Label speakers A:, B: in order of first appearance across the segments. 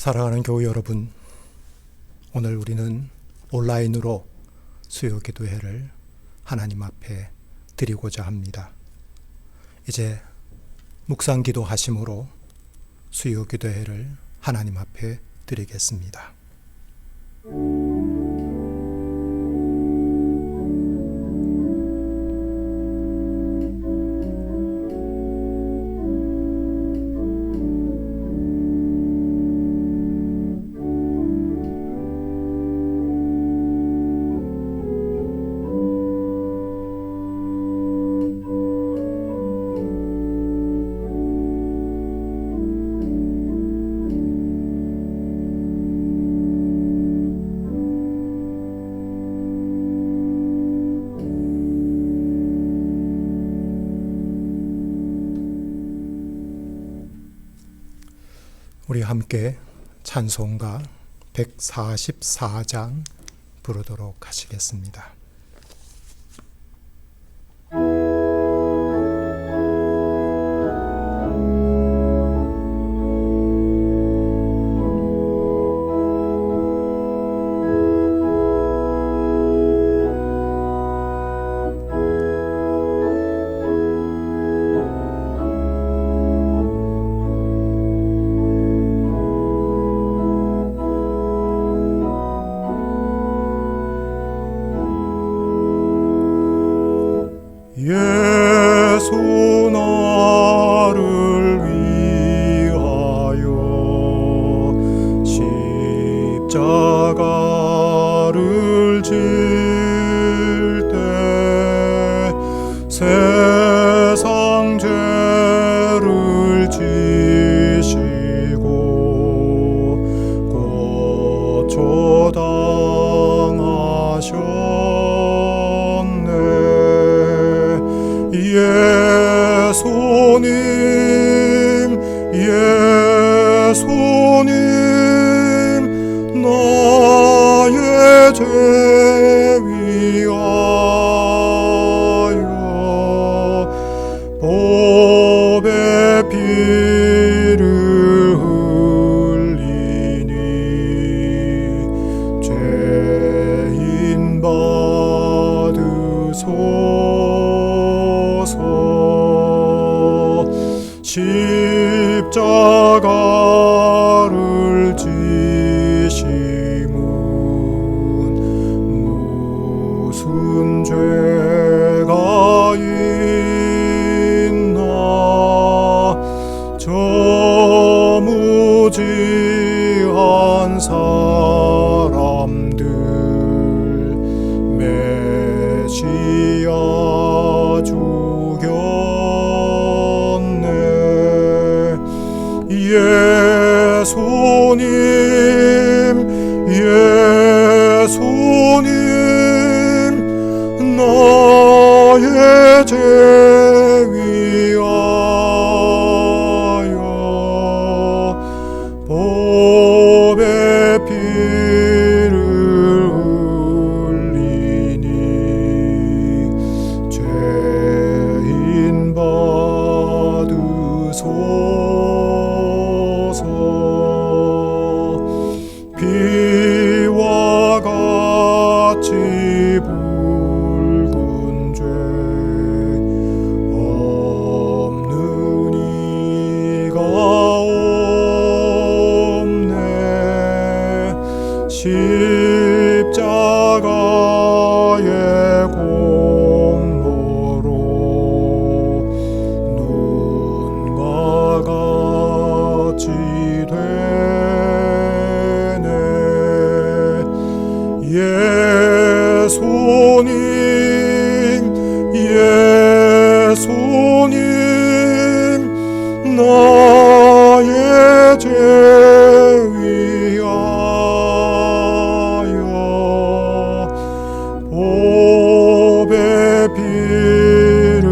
A: 사랑하는 교우 여러분, 오늘 우리는 온라인으로 수요 기도회를 하나님 앞에 드리고자 합니다. 이제 묵상 기도 하심으로 수요 기도회를 하나님 앞에 드리겠습니다. 우리 함께 찬송가 144장 부르도록 하시겠습니다.
B: 예수 나를 위하여 십자가를 질 때 세상 죄를 지시고 고초당하셨네. 예수님 나의 죄 위하여 보배 피를 흘리니 죄인 받으소서. 십자가를 지심은 무슨 죄가 있나. 저 무지한 사람들 메시아 예수님 나의 죄 위하여 보배 피를 흘리니 죄인 받으소서. 비와 같이 붉은 죄 없는 이가 없네. 십자가의 공로로 눈과 같이 되네. 예수님 나의 죄 위하여 보배 피를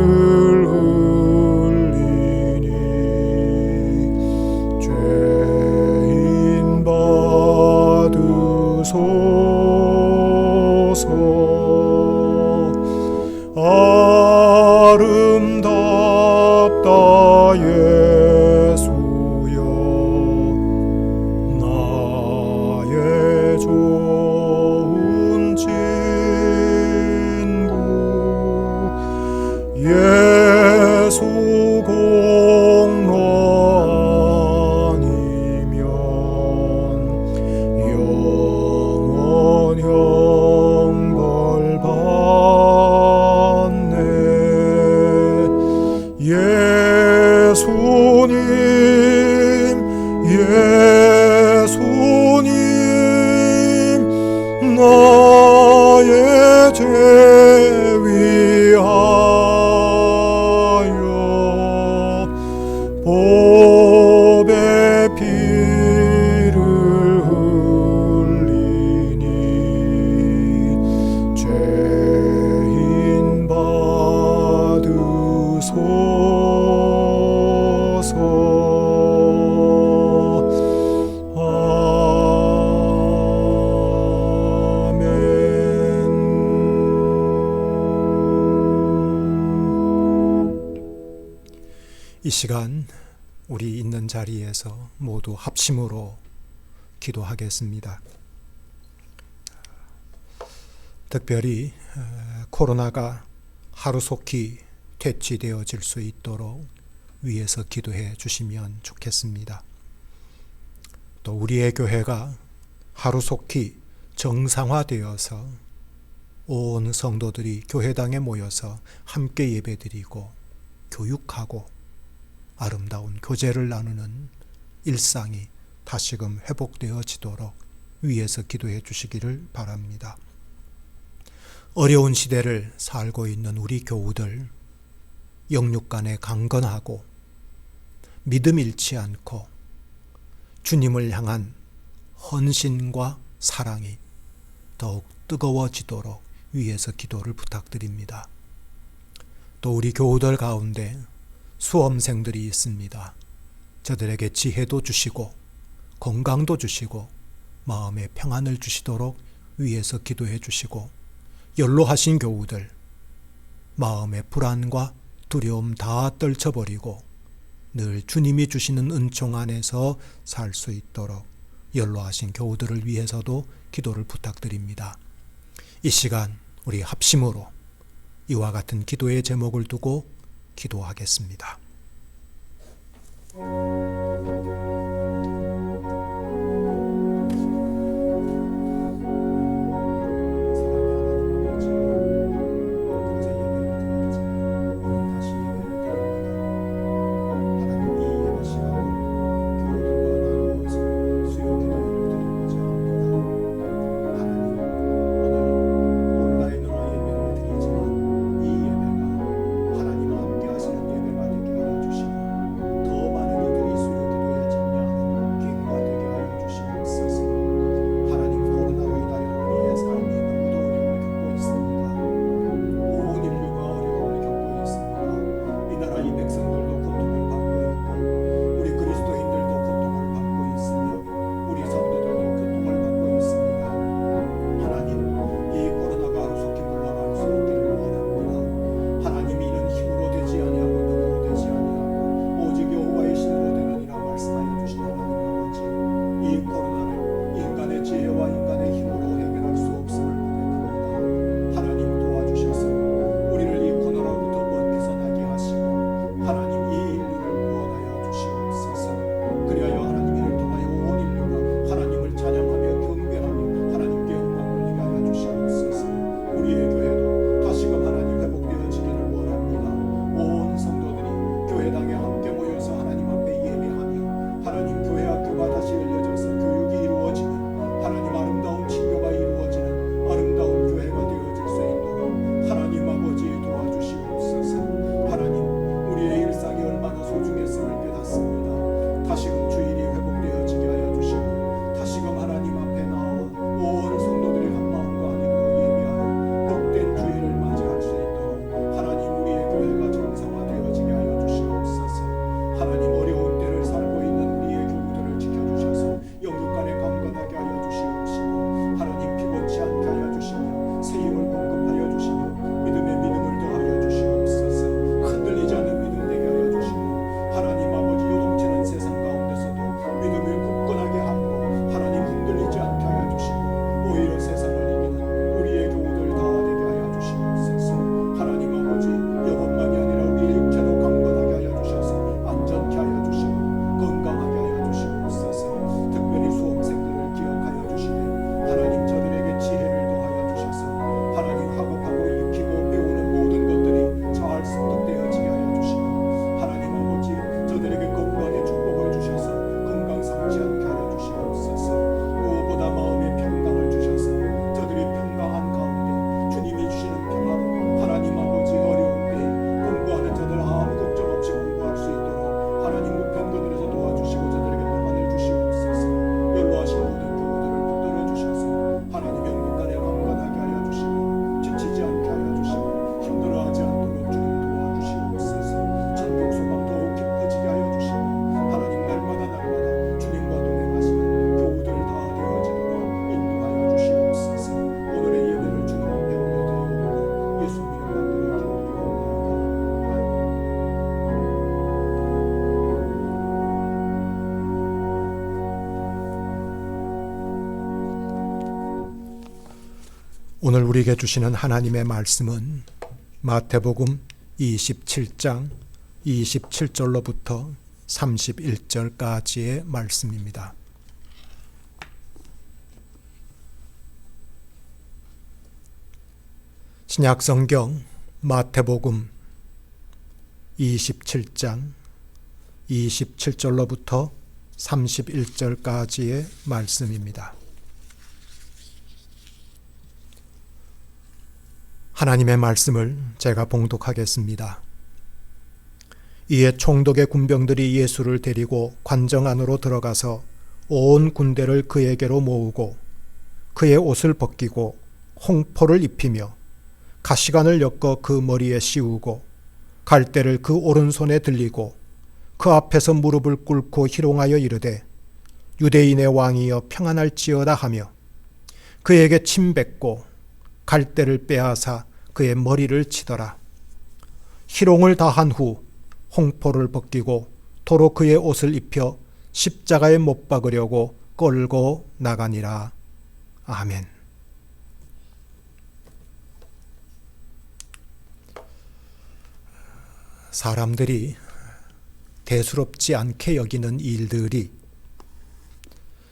B: 흘리니 죄인 받으소서. 아름답다 예수여 나 예수 공로 아니면 영원형 벌 받네. 예수님 나의 죄 위하여 보배 피를 흘리니 죄인 받으소서.
A: 이 시간 우리 있는 자리에서 모두 합심으로 기도하겠습니다. 특별히 코로나가 하루속히 퇴치되어질 수 있도록 위에서 기도해 주시면 좋겠습니다. 또 우리의 교회가 하루속히 정상화되어서 온 성도들이 교회당에 모여서 함께 예배드리고 교육하고 아름다운 교제를 나누는 일상이 다시금 회복되어지도록 위에서 기도해 주시기를 바랍니다. 어려운 시대를 살고 있는 우리 교우들, 영육 간에 강건하고 믿음 잃지 않고 주님을 향한 헌신과 사랑이 더욱 뜨거워지도록 위에서 기도를 부탁드립니다. 또 우리 교우들 가운데 수험생들이 있습니다. 저들에게 지혜도 주시고 건강도 주시고 마음의 평안을 주시도록 위에서 기도해 주시고, 연로하신 교우들 마음의 불안과 두려움 다 떨쳐버리고 늘 주님이 주시는 은총 안에서 살 수 있도록 연로하신 교우들을 위해서도 기도를 부탁드립니다. 이 시간 우리 합심으로 이와 같은 기도의 제목을 두고 기도하겠습니다. 오늘 우리에게 주시는 하나님의 말씀은 마태복음 27장 27절로부터 31절까지의 말씀입니다. 신약성경 마태복음 27장 27절로부터 31절까지의 말씀입니다. 하나님의 말씀을 제가 봉독하겠습니다. 이에 총독의 군병들이 예수를 데리고 관정 안으로 들어가서 온 군대를 그에게로 모으고 그의 옷을 벗기고 홍포를 입히며 가시관을 엮어 그 머리에 씌우고 갈대를 그 오른손에 들리고 그 앞에서 무릎을 꿇고 희롱하여 이르되 유대인의 왕이여 평안할지어다 하며 그에게 침 뱉고 갈대를 빼앗아 그의 머리를 치더라. 희롱을 다한 후 홍포를 벗기고 도로 그의 옷을 입혀 십자가에 못 박으려고 끌고 나가니라. 아멘. 사람들이 대수롭지 않게 여기는 일들이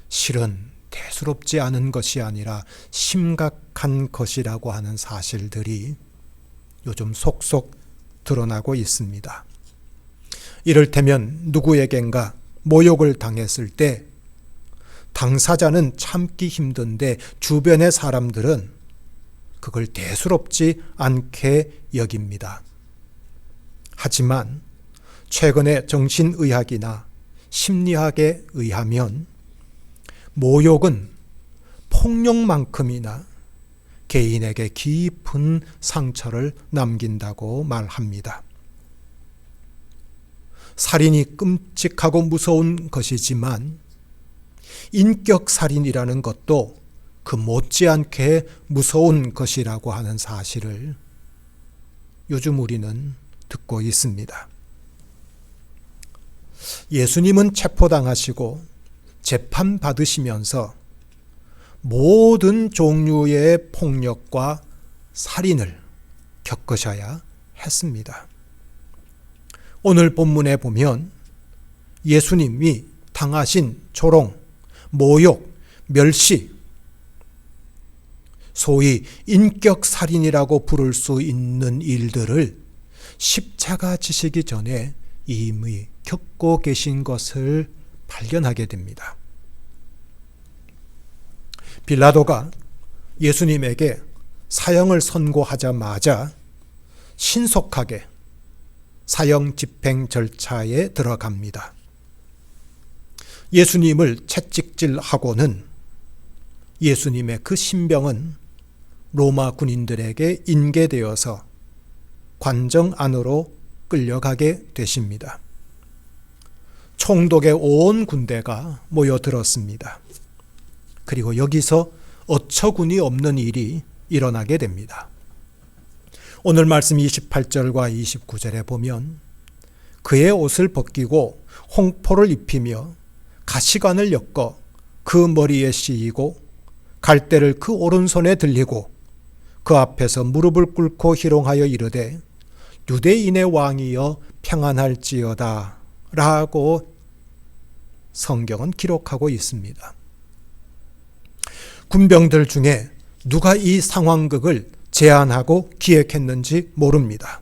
A: 실은 대수롭지 않은 것이 아니라 심각한 것이라고 하는 사실들이 요즘 속속 드러나고 있습니다. 이를테면 누구에겐가 모욕을 당했을 때 당사자는 참기 힘든데 주변의 사람들은 그걸 대수롭지 않게 여깁니다. 하지만 최근의 정신의학이나 심리학에 의하면 모욕은 폭력만큼이나 개인에게 깊은 상처를 남긴다고 말합니다. 살인이 끔찍하고 무서운 것이지만 인격살인이라는 것도 그 못지않게 무서운 것이라고 하는 사실을 요즘 우리는 듣고 있습니다. 예수님은 체포당하시고 재판받으시면서 모든 종류의 폭력과 살인을 겪으셔야 했습니다. 오늘 본문에 보면 예수님이 당하신 조롱, 모욕, 멸시, 소위 인격살인이라고 부를 수 있는 일들을 십자가 지시기 전에 이미 겪고 계신 것을 발견하게 됩니다. 빌라도가 예수님에게 사형을 선고하자마자 신속하게 사형 집행 절차에 들어갑니다. 예수님을 채찍질하고는 예수님의 그 신병은 로마 군인들에게 인계되어서 관정 안으로 끌려가게 되십니다. 총독의 온 군대가 모여들었습니다. 그리고 여기서 어처구니 없는 일이 일어나게 됩니다. 오늘 말씀 28절과 29절에 보면 그의 옷을 벗기고 홍포를 입히며 가시관을 엮어 그 머리에 씌이고 갈대를 그 오른손에 들리고 그 앞에서 무릎을 꿇고 희롱하여 이르되 유대인의 왕이여 평안할지어다 라고 성경은 기록하고 있습니다. 군병들 중에 누가 이 상황극을 제안하고 기획했는지 모릅니다.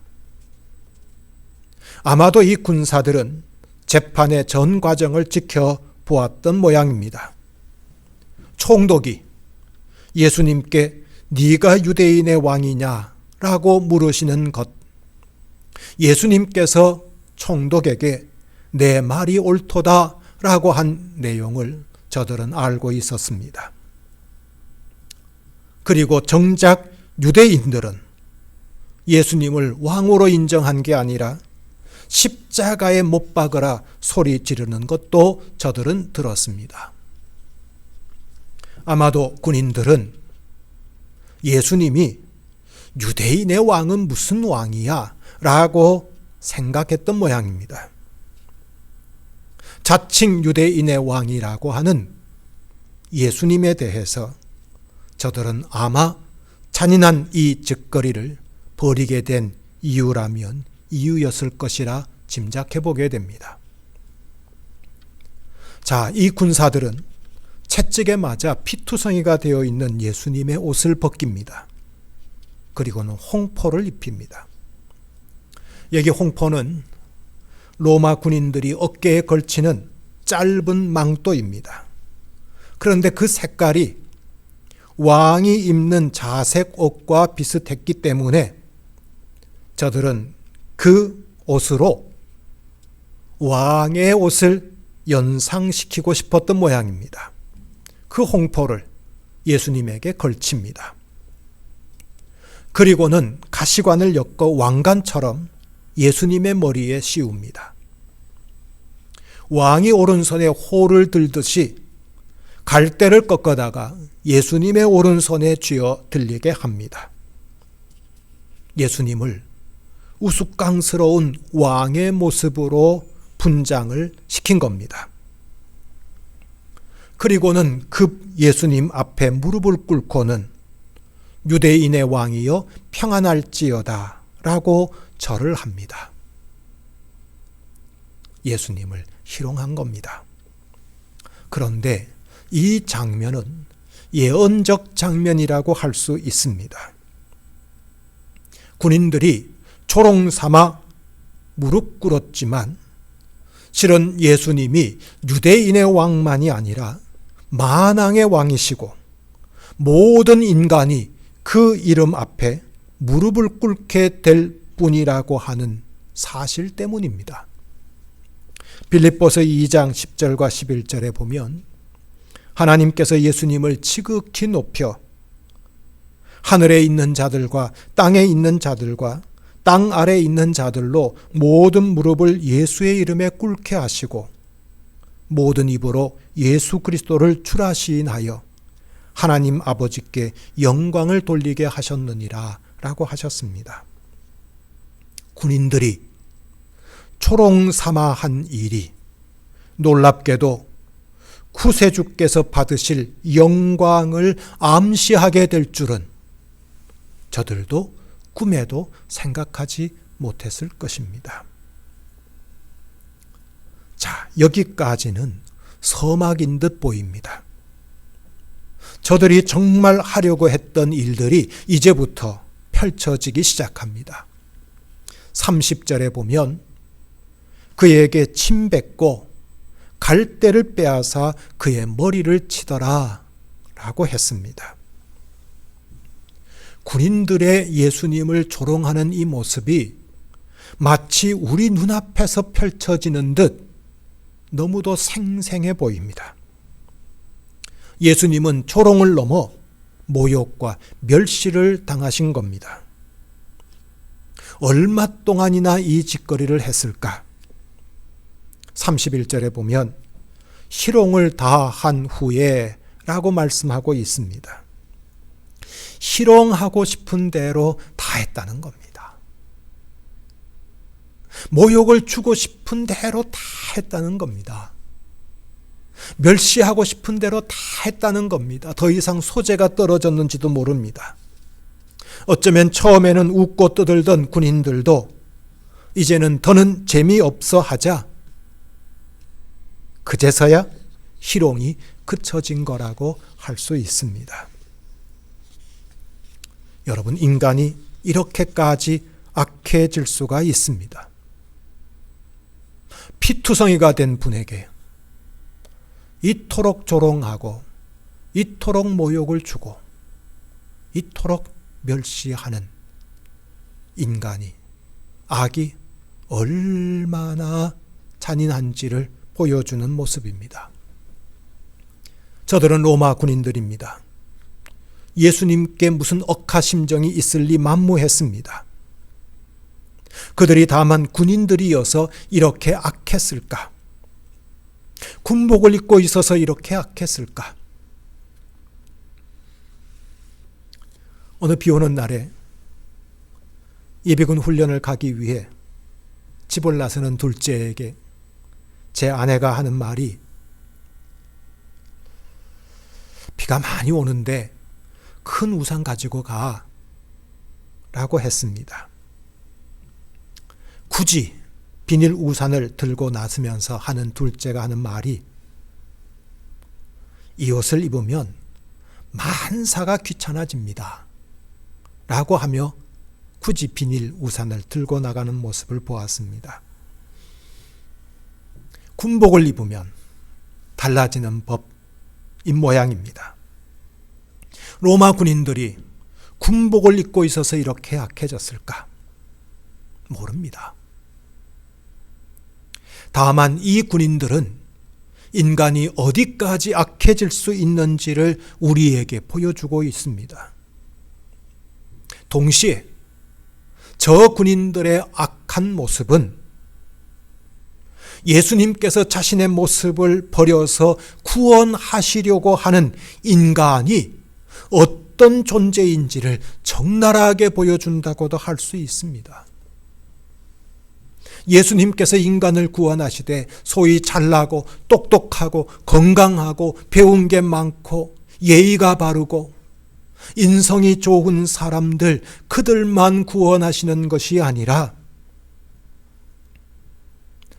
A: 아마도 이 군사들은 재판의 전 과정을 지켜보았던 모양입니다. 총독이 예수님께 네가 유대인의 왕이냐라고 물으시는 것, 예수님께서 총독에게 내 말이 옳도다라고 한 내용을 저들은 알고 있었습니다. 그리고 정작 유대인들은 예수님을 왕으로 인정한 게 아니라 십자가에 못 박으라 소리 지르는 것도 저들은 들었습니다. 아마도 군인들은 예수님이 유대인의 왕은 무슨 왕이야? 라고 생각했던 모양입니다. 자칭 유대인의 왕이라고 하는 예수님에 대해서 저들은 아마 잔인한 이 짓거리를 벌이게 된 이유였을 것이라 짐작해 보게 됩니다. 자, 이 군사들은 채찍에 맞아 피투성이가 되어 있는 예수님의 옷을 벗깁니다. 그리고는 홍포를 입힙니다. 여기 홍포는 로마 군인들이 어깨에 걸치는 짧은 망토입니다. 그런데 그 색깔이 왕이 입는 자색 옷과 비슷했기 때문에 저들은 그 옷으로 왕의 옷을 연상시키고 싶었던 모양입니다. 그 홍포를 예수님에게 걸칩니다. 그리고는 가시관을 엮어 왕관처럼 예수님의 머리에 씌웁니다. 왕이 오른손에 호를 들듯이 갈대를 꺾어다가 예수님의 오른손에 쥐어 들리게 합니다. 예수님을 우스꽝스러운 왕의 모습으로 분장을 시킨 겁니다. 그리고는 급 예수님 앞에 무릎을 꿇고는 유대인의 왕이여 평안할지어다 라고 절을 합니다. 예수님을 희롱한 겁니다. 그런데 이 장면은 예언적 장면이라고 할 수 있습니다. 군인들이 조롱 삼아 무릎 꿇었지만 실은 예수님이 유대인의 왕만이 아니라 만왕의 왕이시고 모든 인간이 그 이름 앞에 무릎을 꿇게 될 뿐이라고 하는 사실 때문입니다. 빌립보서 2장 10절과 11절에 보면 하나님께서 예수님을 지극히 높여 하늘에 있는 자들과 땅에 있는 자들과 땅 아래에 있는 자들로 모든 무릎을 예수의 이름에 꿇게 하시고 모든 입으로 예수 그리스도를 출하시인하여 하나님 아버지께 영광을 돌리게 하셨느니라 라고 하셨습니다. 군인들이 초롱 삼아 한 일이 놀랍게도 구세주께서 받으실 영광을 암시하게 될 줄은 저들도 꿈에도 생각하지 못했을 것입니다. 자, 여기까지는 서막인 듯 보입니다. 저들이 정말 하려고 했던 일들이 이제부터 펼쳐지기 시작합니다. 30절에 보면 그에게 침 뱉고 갈대를 빼앗아 그의 머리를 치더라 라고 했습니다. 군인들의 예수님을 조롱하는 이 모습이 마치 우리 눈앞에서 펼쳐지는 듯 너무도 생생해 보입니다. 예수님은 조롱을 넘어 모욕과 멸시를 당하신 겁니다. 얼마 동안이나 이 짓거리를 했을까? 31절에 보면 희롱을 다 한 후에 라고 말씀하고 있습니다. 희롱하고 싶은 대로 다 했다는 겁니다. 모욕을 주고 싶은 대로 다 했다는 겁니다. 멸시하고 싶은 대로 다 했다는 겁니다. 더 이상 소재가 떨어졌는지도 모릅니다. 어쩌면 처음에는 웃고 떠들던 군인들도 이제는 더는 재미없어 하자 그제서야 희롱이 그쳐진 거라고 할 수 있습니다. 여러분, 인간이 이렇게까지 악해질 수가 있습니다. 피투성이가 된 분에게 이토록 조롱하고 이토록 모욕을 주고 이토록 멸시하는 인간이, 악이 얼마나 잔인한지를 보여주는 모습입니다. 저들은 로마 군인들입니다. 예수님께 무슨 억하심정이 있을 리 만무했습니다. 그들이 다만 군인들이어서 이렇게 악했을까? 군복을 입고 있어서 이렇게 악했을까? 어느 비 오는 날에 예비군 훈련을 가기 위해 집을 나서는 둘째에게 제 아내가 하는 말이 비가 많이 오는데 큰 우산 가지고 가 라고 했습니다. 굳이 비닐 우산을 들고 나서면서 하는 둘째가 하는 말이, 이 옷을 입으면 만사가 귀찮아집니다 라고 하며 굳이 비닐 우산을 들고 나가는 모습을 보았습니다. 군복을 입으면 달라지는 법인 모양입니다. 로마 군인들이 군복을 입고 있어서 이렇게 악해졌을까? 모릅니다. 다만 이 군인들은 인간이 어디까지 악해질 수 있는지를 우리에게 보여주고 있습니다. 동시에 저 군인들의 악한 모습은 예수님께서 자신의 모습을 버려서 구원하시려고 하는 인간이 어떤 존재인지를 적나라하게 보여준다고도 할 수 있습니다. 예수님께서 인간을 구원하시되 소위 잘나고 똑똑하고 건강하고 배운 게 많고 예의가 바르고 인성이 좋은 사람들, 그들만 구원하시는 것이 아니라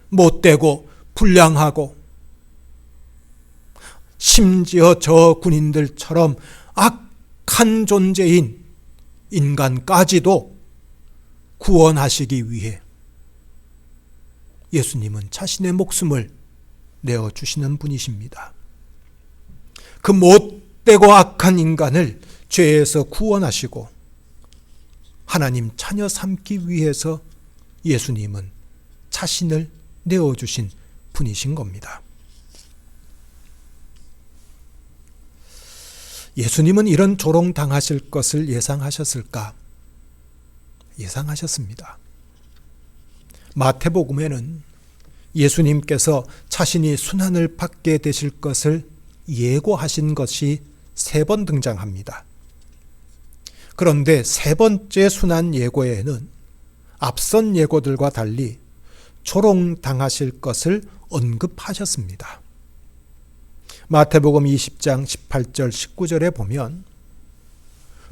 A: 못되고 불량하고 심지어 저 군인들처럼 악한 존재인 인간까지도 구원하시기 위해 예수님은 자신의 목숨을 내어주시는 분이십니다. 그 못되고 악한 인간을 죄에서 구원하시고 하나님 자녀 삼기 위해서 예수님은 자신을 내어주신 분이신 겁니다. 예수님은 이런 조롱당하실 것을 예상하셨을까? 예상하셨습니다. 마태복음에는 예수님께서 자신이 순환을 받게 되실 것을 예고하신 것이 3번 등장합니다. 그런데 3번째 순환 예고에는 앞선 예고들과 달리 조롱당하실 것을 언급하셨습니다. 마태복음 20장 18절 19절에 보면,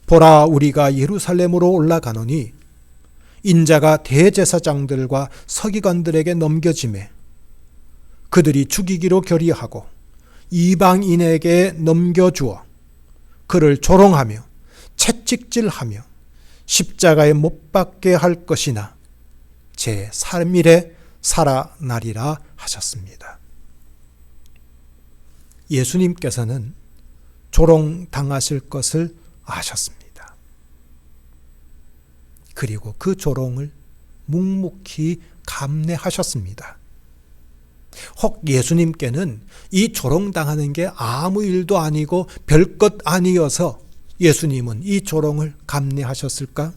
A: 보라, 우리가 예루살렘으로 올라가노니 인자가 대제사장들과 서기관들에게 넘겨지매 그들이 죽이기로 결의하고 이방인에게 넘겨주어 그를 조롱하며 채찍질하며 십자가에 못 박게 할 것이나 제3일에 살아나리라 하셨습니다. 예수님께서는 조롱당하실 것을 아셨습니다. 그리고 그 조롱을 묵묵히 감내하셨습니다. 혹 예수님께는 이 조롱당하는 게 아무 일도 아니고 별것 아니어서 예수님은 이 조롱을 감내하셨을까?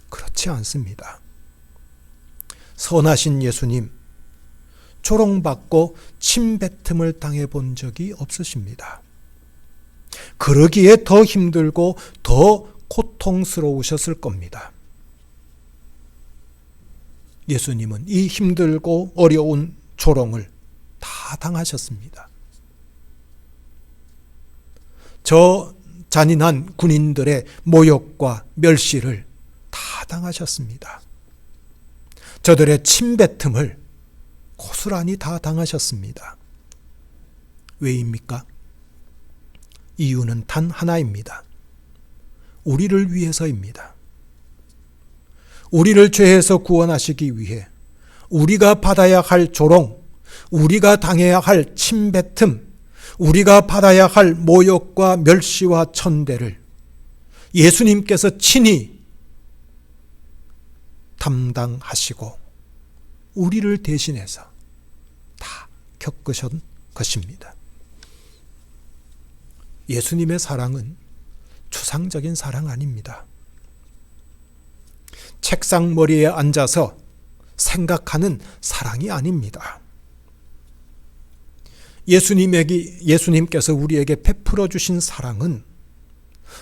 A: 그렇지 않습니다. 선하신 예수님, 조롱받고 침뱉음을 당해본 적이 없으십니다. 그러기에 더 힘들고 더 고통스러우셨을 겁니다. 예수님은 이 힘들고 어려운 조롱을 다 당하셨습니다. 저 잔인한 군인들의 모욕과 멸시를 다 당하셨습니다. 저들의 침뱉음을 고스란히 다 당하셨습니다. 왜입니까? 이유는 단 하나입니다. 우리를 위해서입니다. 우리를 죄에서 구원하시기 위해 우리가 받아야 할 조롱, 우리가 당해야 할 침뱉음, 우리가 받아야 할 모욕과 멸시와 천대를 예수님께서 친히 담당하시고 우리를 대신해서 다 겪으신 것입니다. 예수님의 사랑은 추상적인 사랑 아닙니다. 책상 머리에 앉아서 생각하는 사랑이 아닙니다. 예수님께서 우리에게 베풀어 주신 사랑은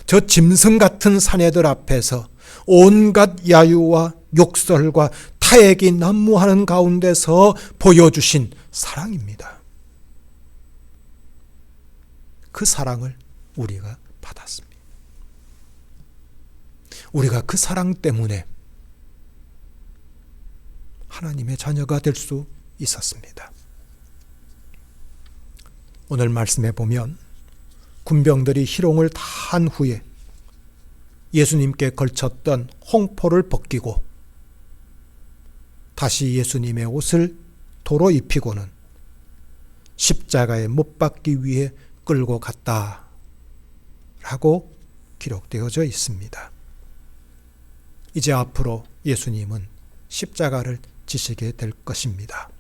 A: 저 짐승 같은 사내들 앞에서 온갖 야유와 욕설과 타액이 난무하는 가운데서 보여주신 사랑입니다. 그 사랑을 우리가 받았습니다. 우리가 그 사랑 때문에 하나님의 자녀가 될 수 있었습니다. 오늘 말씀에 보면 군병들이 희롱을 다 한 후에 예수님께 걸쳤던 홍포를 벗기고 다시 예수님의 옷을 도로 입히고는 십자가에 못 박기 위해 끌고 갔다 라고 기록되어져 있습니다. 이제 앞으로 예수님은 십자가를 지시게 될 것입니다.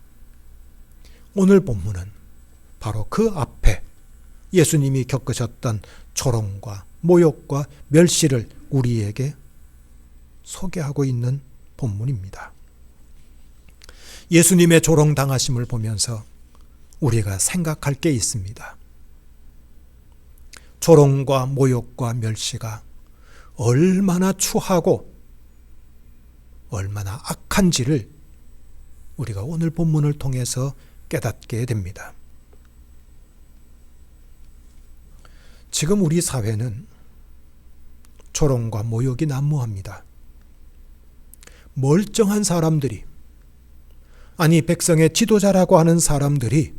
A: 오늘 본문은 바로 그 앞에 예수님이 겪으셨던 조롱과 모욕과 멸시를 우리에게 소개하고 있는 본문입니다. 예수님의 조롱당하심을 보면서 우리가 생각할 게 있습니다. 조롱과 모욕과 멸시가 얼마나 추하고 얼마나 악한지를 우리가 오늘 본문을 통해서 깨닫게 됩니다. 지금 우리 사회는 조롱과 모욕이 난무합니다. 멀쩡한 사람들이, 아니 백성의 지도자라고 하는 사람들이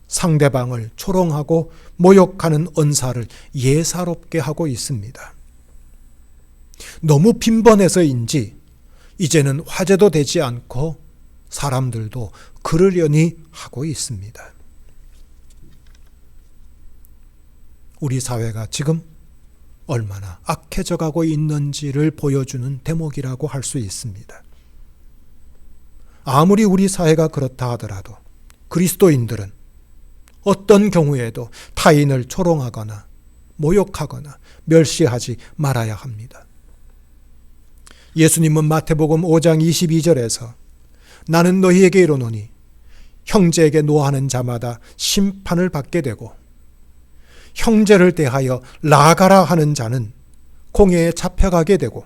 A: 상대방을 조롱하고 모욕하는 언사를 예사롭게 하고 있습니다. 너무 빈번해서인지 이제는 화제도 되지 않고 사람들도 그러려니 하고 있습니다. 우리 사회가 지금 얼마나 악해져 가고 있는지를 보여주는 대목이라고 할 수 있습니다. 아무리 우리 사회가 그렇다 하더라도 그리스도인들은 어떤 경우에도 타인을 조롱하거나 모욕하거나 멸시하지 말아야 합니다. 예수님은 마태복음 5장 22절에서 나는 너희에게 이르노니 형제에게 노하는 자마다 심판을 받게 되고 형제를 대하여 나가라 하는 자는 공회에 잡혀가게 되고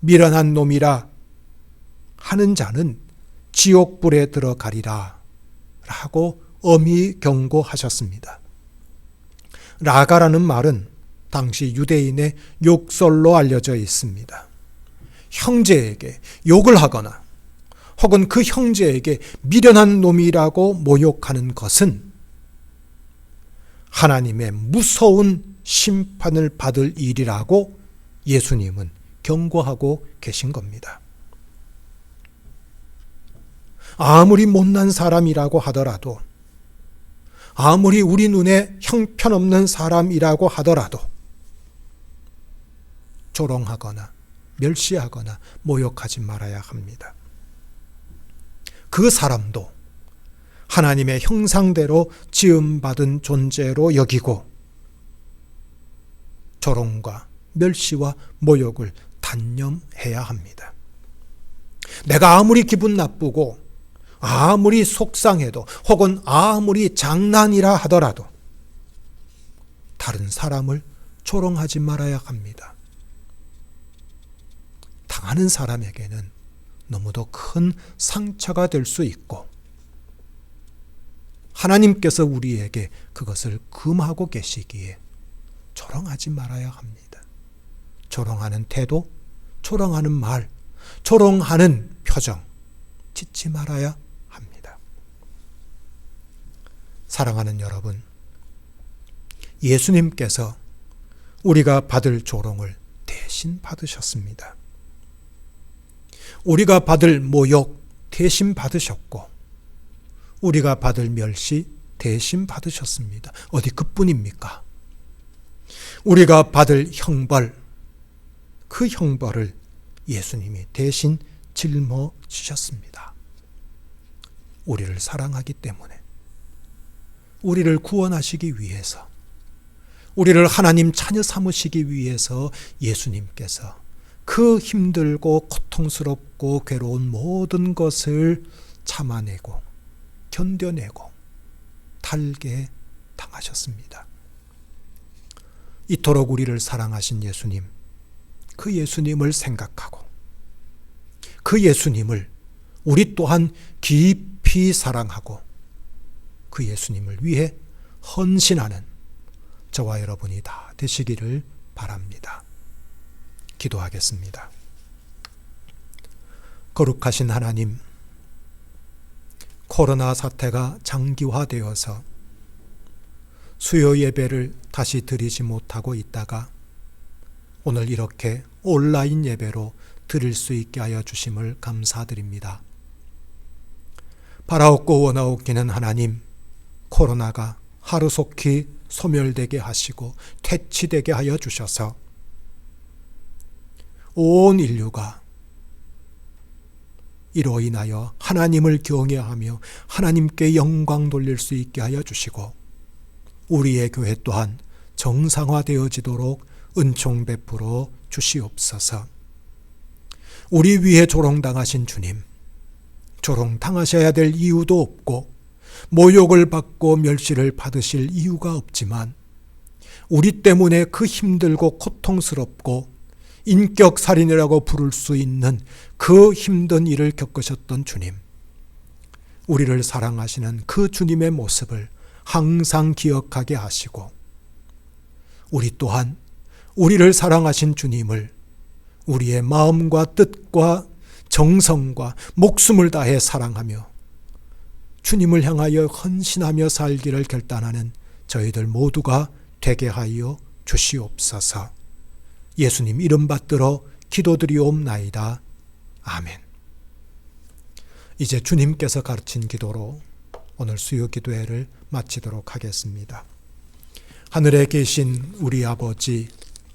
A: 미련한 놈이라 하는 자는 지옥불에 들어가리라 라고 엄히 경고하셨습니다. 라가라는 말은 당시 유대인의 욕설로 알려져 있습니다. 형제에게 욕을 하거나 혹은 그 형제에게 미련한 놈이라고 모욕하는 것은 하나님의 무서운 심판을 받을 일이라고 예수님은 경고하고 계신 겁니다. 아무리 못난 사람이라고 하더라도, 아무리 우리 눈에 형편없는 사람이라고 하더라도 조롱하거나 멸시하거나 모욕하지 말아야 합니다. 그 사람도 하나님의 형상대로 지음받은 존재로 여기고 조롱과 멸시와 모욕을 단념해야 합니다. 내가 아무리 기분 나쁘고 아무리 속상해도 혹은 아무리 장난이라 하더라도 다른 사람을 조롱하지 말아야 합니다. 당하는 사람에게는 너무도 큰 상처가 될 수 있고 하나님께서 우리에게 그것을 금하고 계시기에 조롱하지 말아야 합니다. 조롱하는 태도, 조롱하는 말, 조롱하는 표정 짓지 말아야 합니다. 사랑하는 여러분, 예수님께서 우리가 받을 조롱을 대신 받으셨습니다. 우리가 받을 모욕 대신 받으셨고 우리가 받을 멸시 대신 받으셨습니다. 어디 그뿐입니까? 우리가 받을 형벌, 그 형벌을 예수님이 대신 짊어지셨습니다. 우리를 사랑하기 때문에, 우리를 구원하시기 위해서, 우리를 하나님 자녀 삼으시기 위해서 예수님께서 그 힘들고 고통스럽고 괴로운 모든 것을 참아내고 견뎌내고 달게 당하셨습니다. 이토록 우리를 사랑하신 예수님, 그 예수님을 생각하고 그 예수님을 우리 또한 깊이 사랑하고 그 예수님을 위해 헌신하는 저와 여러분이 다 되시기를 바랍니다. 기도하겠습니다. 거룩하신 하나님, 코로나 사태가 장기화되어서 수요 예배를 다시 드리지 못하고 있다가 오늘 이렇게 온라인 예배로 드릴 수 있게 하여 주심을 감사드립니다. 바라옵고 원하옵기는 하나님, 코로나가 하루속히 소멸되게 하시고 퇴치되게 하여 주셔서 온 인류가 이로 인하여 하나님을 경외하며 하나님께 영광 돌릴 수 있게 하여 주시고 우리의 교회 또한 정상화되어지도록 은총 베풀어 주시옵소서. 우리 위에 조롱당하신 주님, 조롱당하셔야 될 이유도 없고 모욕을 받고 멸시를 받으실 이유가 없지만 우리 때문에 그 힘들고 고통스럽고 인격살인이라고 부를 수 있는 그 힘든 일을 겪으셨던 주님, 우리를 사랑하시는 그 주님의 모습을 항상 기억하게 하시고 우리 또한 우리를 사랑하신 주님을 우리의 마음과 뜻과 정성과 목숨을 다해 사랑하며 주님을 향하여 헌신하며 살기를 결단하는 저희들 모두가 되게 하여 주시옵소서. 예수님 이름 받들어 기도드리옵나이다. 아멘. 이제 주님께서 가르친 기도로 오늘 수요 기도회를 마치도록 하겠습니다. 하늘에 계신 우리 아버지,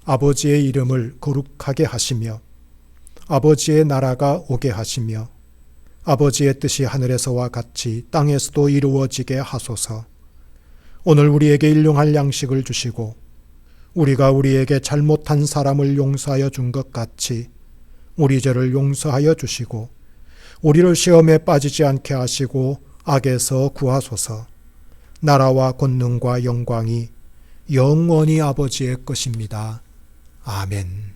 A: 아버지의 이름을 거룩하게 하시며 아버지의 나라가 오게 하시며 아버지의 뜻이 하늘에서와 같이 땅에서도 이루어지게 하소서. 오늘 우리에게 일용할 양식을 주시고 우리가 우리에게 잘못한 사람을 용서하여 준 것 같이 우리 죄를 용서하여 주시고 우리를 시험에 빠지지 않게 하시고 악에서 구하소서. 나라와 권능과 영광이 영원히 아버지의 것입니다. 아멘.